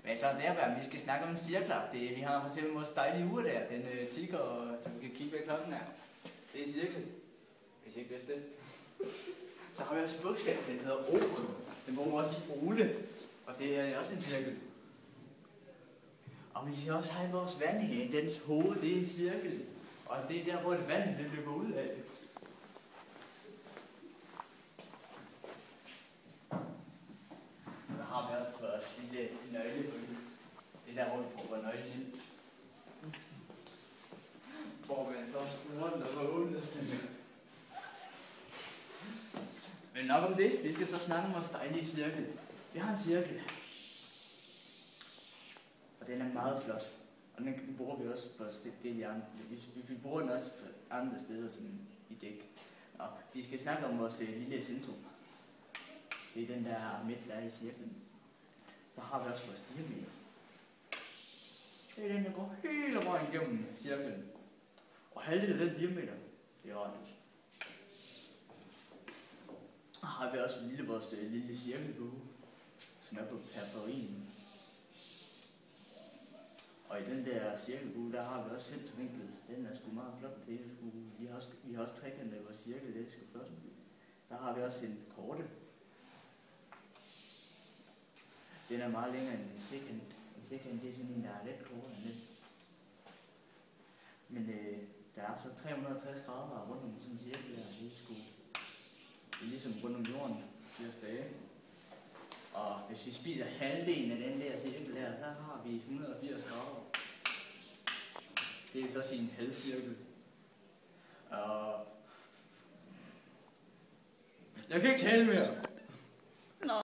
Men så der, vi skal snakke om cirkler. Vi har for eksempel vores dejlige ur der, den tigger, og du kan kigge, hvad klokken er. Det er en cirkel, hvis I ikke vidste det. Så har vi også bogstav, den hedder O. Den bruger man også i Ole, og det er også en cirkel. Og vi skal også have vores vandhane, dens hoved, det er en cirkel. Og det er der, hvor det vand det løber ud af. Så har vi også vores lille nøglehul. Det er der, hvor vi prøver nøglen ind. Hvor man så skruer den og så åbnes den. Men nok om det. Vi skal så snakke om vores dejlige cirkel. Vi har en cirkel. Og den er meget flot. Og den bruger vi også for det andre. Vi bruger den også for andre steder som i dæk. Og vi skal snakke om vores lille centrum. Det er den der midt der i cirklen. Så har vi også vores diameter. Det er den, der går hele vejen igennem cirklen. Og halvdelen af den diameter, det er radius. Og har vi også vores lille cirkelbue, som er på periferien. Og i den der cirkelbue, der har vi også centervinklet. Den er sgu meget flot. Vi har også trekantet i vores cirkel, det er sgu flot. Så har vi også en korte. Den er meget længere end en sekant. En sekant, det er sådan en, der er lidt kortere end den. Men der er så 360 grader rundt om sådan en cirkel der. Det er ligesom rundt om jorden 80 dage. Og hvis vi spiser halvdelen af den der cirkel der, så har vi 180 grader. Det er så sin halvcirkel. Og jeg kan ikke tale mere.